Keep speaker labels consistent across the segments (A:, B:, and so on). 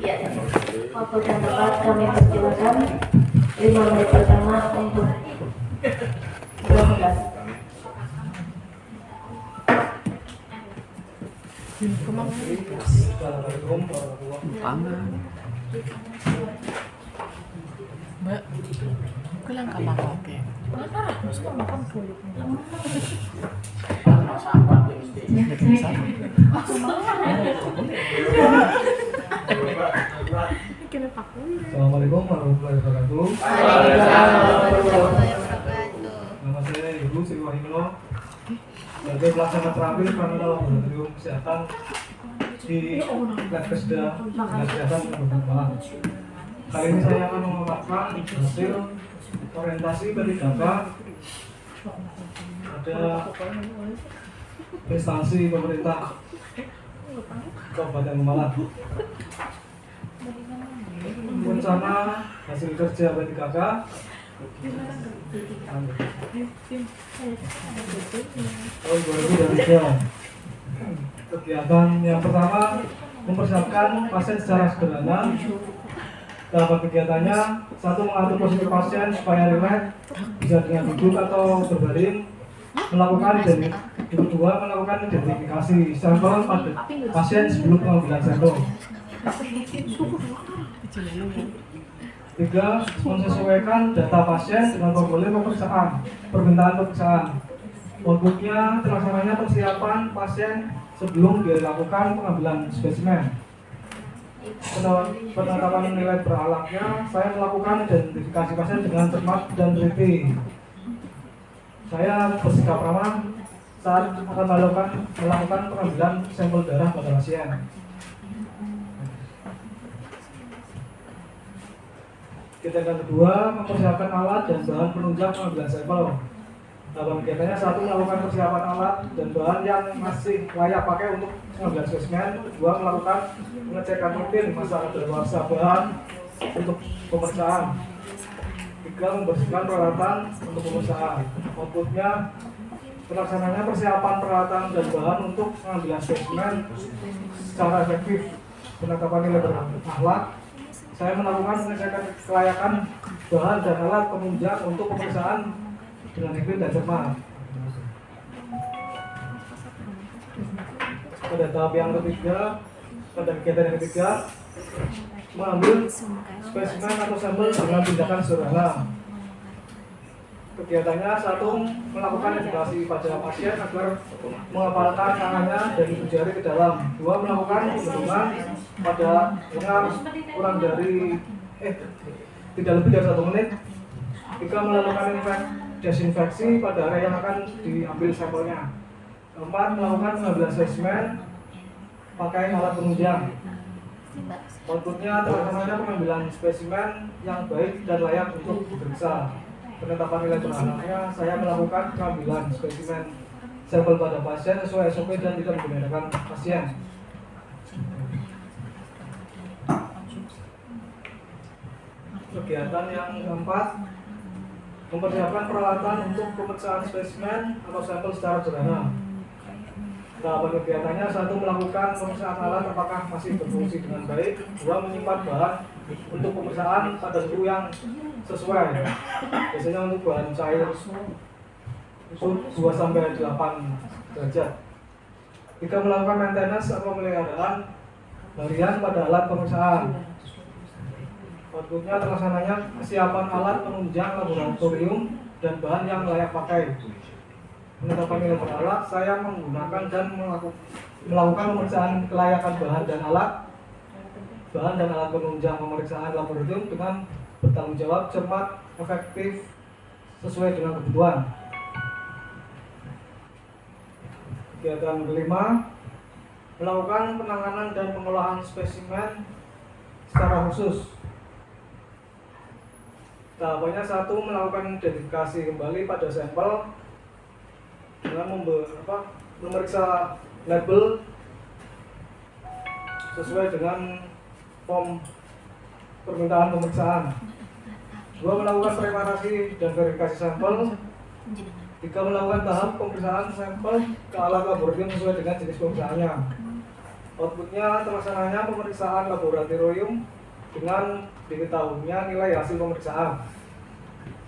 A: Ya, waktu dan tempat kami persilakan 5 menit pertama untuk 12.
B: Mbak, kailan ka makake? Gusto ko makan dulu.
C: Assalamualaikum warahmatullahi wabarakatuh. Nama saya Ibu Sri Wahimno sebagai pelaksana terampil Pramana Laboratorium Kesehatan di Labkesda Kesehatan Kabupaten Malang. Kali ini saya akan memaparkan hasil orientasi P3K pada instansi pemerintah Kabupaten Malang. Rencana hasil kerja P3K tahun 2023. Kegiatan yang pertama, mempersiapkan pasien secara sederhana. Dalam kegiatannya, satu, mengatur posisi pasien supaya rileks, bisa dengan duduk atau berbaring. Kedua, melakukan identifikasi sampel pada pasien sebelum pengambilan sampel. 3, menyesuaikan data pasien dengan formulir permintaan pemeriksaan. Outputnya, terlaksananya persiapan pasien sebelum dilakukan pengambilan spesimen. Penetapan nilai beralatnya, saya melakukan identifikasi pasien dengan cermat dan teliti. Saya bersikap ramah saat akan melakukan pengambilan sampel darah pada pasien. Kegiatan kedua, mempersiapkan alat dan bahan penunjang pengambilan sampel. Dalam kegiatannya, satu, melakukan persiapan alat dan bahan yang masih layak pakai untuk pengambilan spesimen. Dua, melakukan pengecekan rutin masa kadaluarsa bahan untuk pemeriksaan. Tiga, membersihkan peralatan untuk pemeriksaan. Outputnya, pelaksananya persiapan peralatan dan bahan untuk pengambilan spesimen secara efektif. Penetapan nilai berakhlak, saya melakukan pengecekan kelayakan bahan dan alat penunjang untuk pemeriksaan dengan disiplin dan cermat. Pada tahap yang ketiga, pada kegiatan yang ketiga, mengambil spesimen atau sampel dengan tindakan sederhana. Kegiatannya, satu, melakukan edukasi pada pasien agar menghafalkan tangannya dan ibu jari ke dalam. Dua, melakukan penghitungan pada lengan kurang dari tidak lebih dari 1 menit. Tiga, melakukan desinfeksi pada area yang akan diambil sampelnya. Keempat, melakukan pengambilan spesimen pakai alat penunjang. Outputnya, terlaksananya pengambilan spesimen yang baik dan layak untuk diperiksa. Penetapan nilai beralatnya, saya melakukan pengambilan spesimen sampel pada pasien sesuai SOP dan tidak membedakan pasien. Kegiatan yang keempat, mempersiapkan peralatan untuk pemeriksaan spesimen atau sampel secara sederhana. Dalam kegiatannya, satu, melakukan pemeriksaan alat apakah masih berfungsi dengan baik. Dua, menyimpan bahan untuk pemeriksaan pada suhu yang sesuai. Biasanya untuk bahan cair suhu 2-8 derajat. Tiga, melakukan maintenance atau pemeliharaan harian pada alat pemeriksaan. Outputnya, terlaksananya kesiapan alat penunjang laboratorium dan bahan yang layak pakai. Penetapan nilai beralat, saya menggunakan dan melakukan pemeriksaan kelayakan bahan dan alat penunjang pemeriksaan laboratorium dengan bertanggung jawab, cermat, efektif, sesuai dengan kebutuhan. Kegiatan kelima, melakukan penanganan dan pengolahan spesimen secara khusus. Tahapannya, satu, melakukan identifikasi kembali pada sampel dengan memeriksa label sesuai dengan form permintaan pemeriksaan. Dua, melakukan preparasi dan verifikasi sampel. Tiga, melakukan tahap pemeriksaan sampel ke alat laboratorium sesuai dengan jenis pemeriksaannya. Outputnya terlaksananya pemeriksaan laboratorium dengan diketahuinya nilai hasil pemeriksaan.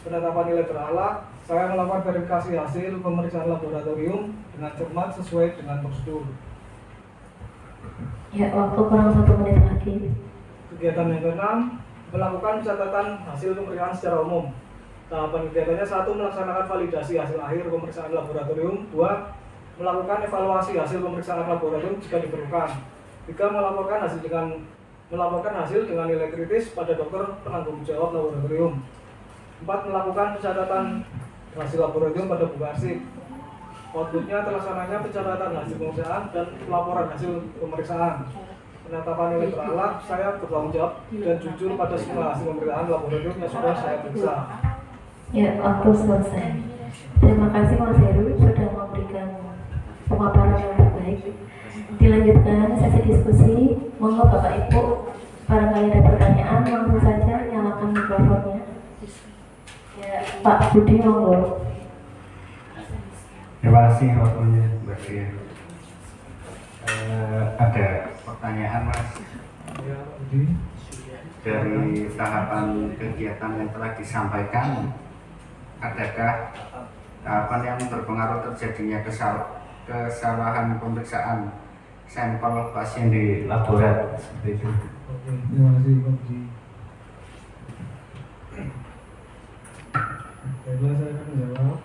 C: Penetapan nilai beralat, saya melakukan verifikasi hasil pemeriksaan laboratorium dengan cermat sesuai dengan prosedur.
A: Ya, waktu kurang 1 menit lagi.
C: Kegiatan yang keenam, melakukan pencatatan hasil pemeriksaan secara umum. Tahapan kegiatannya: 1. Melaksanakan validasi hasil akhir pemeriksaan laboratorium. 2. Melakukan evaluasi hasil pemeriksaan laboratorium jika diperlukan. 3. Melaporkan hasil dengan nilai kritis pada dokter penanggung jawab laboratorium. 4. Melakukan pencatatan hasil laboratorium pada buku arsip. Outputnya terlaksananya pencatatan hasil pemeriksaan dan pelaporan hasil pemeriksaan. Penetapan nilai beralat, saya bertanggung jawab dan jujur pada semua hasil pemeriksaan laboratorium yang sudah saya periksa.
A: Ya, waktu selesai. Terima kasih Mas Heru sudah memberikan pemaparan yang terbaik. Dilanjutkan sesi diskusi. Monggo Bapak Ibu, barangkali ada pertanyaan, langsung saja nyalakan mikrofonnya. Ya, Pak Budi, monggo.
D: Terima kasih waktunya, Mbak Ria. Ada pertanyaan, Mas.
C: Ya, Pak Budi.
D: Dari tahapan kegiatan yang telah disampaikan, adakah tahapan yang berpengaruh terjadinya kesalahan pemeriksaan sampel pasien di laboratorium seperti itu?
C: Oke, terima kasih Pak Budi. Baiklah, saya akan menjawab.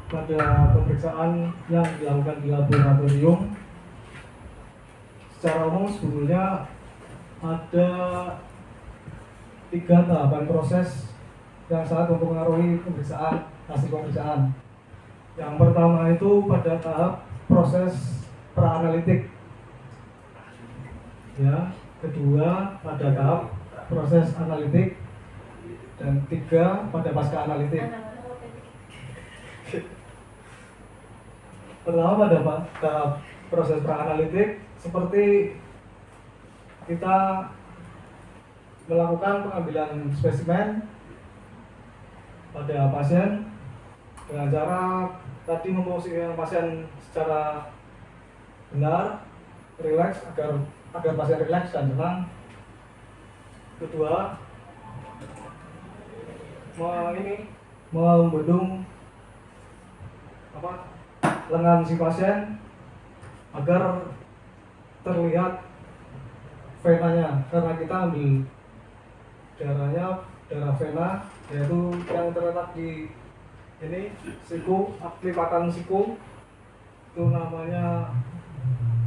C: Pada pemeriksaan yang dilakukan di laboratorium, secara umum sebetulnya ada 3 tahapan proses yang sangat mempengaruhi hasil pemeriksaan. Yang pertama itu pada tahap proses praanalitik. Ya, kedua pada tahap proses analitik, dan 3 pada pasca analitik. Pertama pada tahap proses praanalitik, seperti kita melakukan pengambilan spesimen pada pasien dengan cara tadi memposisikan pasien secara benar, rileks, agar pasien rileks dan tenang. Kedua, membendung lengan si pasien agar terlihat venanya, karena kita ambil darah vena, yaitu yang terletak di ini siku, lipatan siku, itu namanya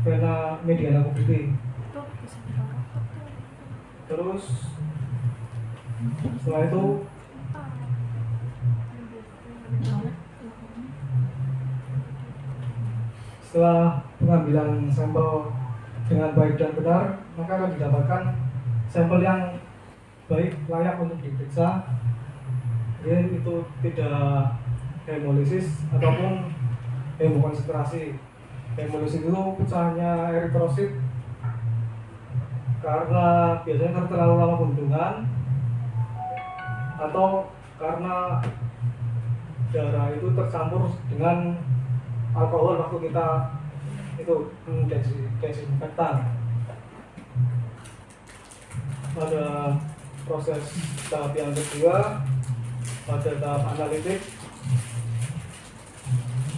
C: vena mediana cubitti. Terus setelah itu setelah pengambilan sampel dengan baik dan benar, maka akan didapatkan sampel yang baik, layak untuk diperiksa. Jadi itu tidak hemolisis ataupun hemokonsentrasi. Hemolisis itu pecahnya eritrosit karena biasanya terlalu lama pembendungan, atau karena darah itu tercampur dengan alkohol waktu kita itu desinfektan. Pada proses tahap yang kedua, pada tahap analitik,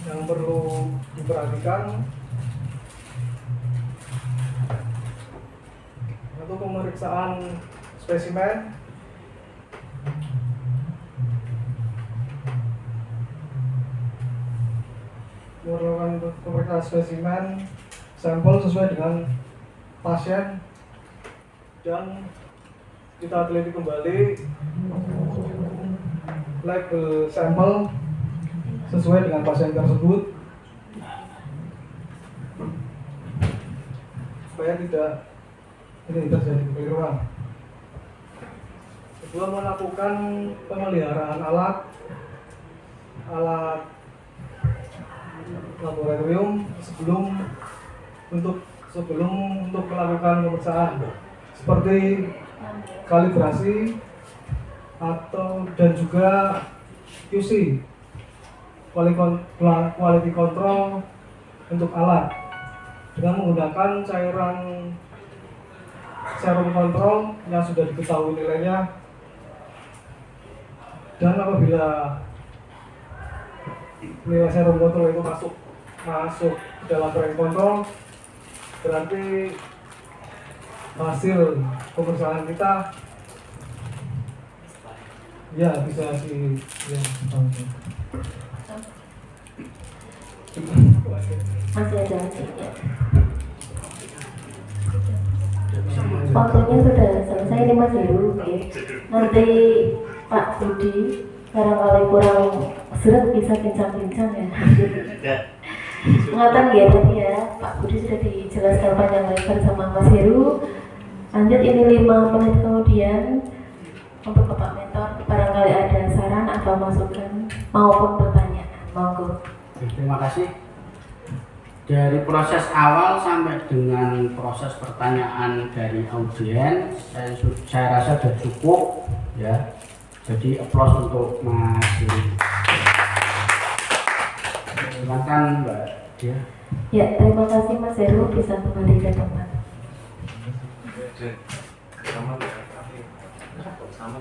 C: yang perlu diperhatikan untuk pemeriksaan spesimen. Melakukan pemeriksaan spesimen sampel sesuai dengan pasien, dan kita teliti kembali label sampel sesuai dengan pasien tersebut supaya tidak terjadi kekeliruan. Kedua, melakukan pemeliharaan alat laboratorium sebelum melakukan pemeriksaan, seperti kalibrasi dan juga QC, quality control untuk alat. dengan menggunakan cairan serum kontrol yang sudah diketahui nilainya, dan apabila nilai serum kontrol itu masuk ke dalam range kontrol, berarti hasil pemeriksaan kita ya bisa
A: masih ada lagi ya. Waktunya sudah selesai nih Mas Heru. Oke. Nanti Pak Budi barangkali kurang seret bisa bincang-bincang ya. Ingatan ya tadi ya, Pak Budi sudah dijelaskan panjang lebar sama Mas Heru. Lanjut ini 5 menit kemudian untuk Bapak Mentor, barangkali ada saran atau masukan maupun pertanyaan. Monggo.
E: Terima kasih. Dari proses awal sampai dengan proses pertanyaan dari audiens, saya rasa sudah cukup ya. Jadi applause untuk Mas Heru. Silakan Mbak ya.
A: Ya, terima kasih Mas Heru, bisa kembali ke tempat.
F: Sama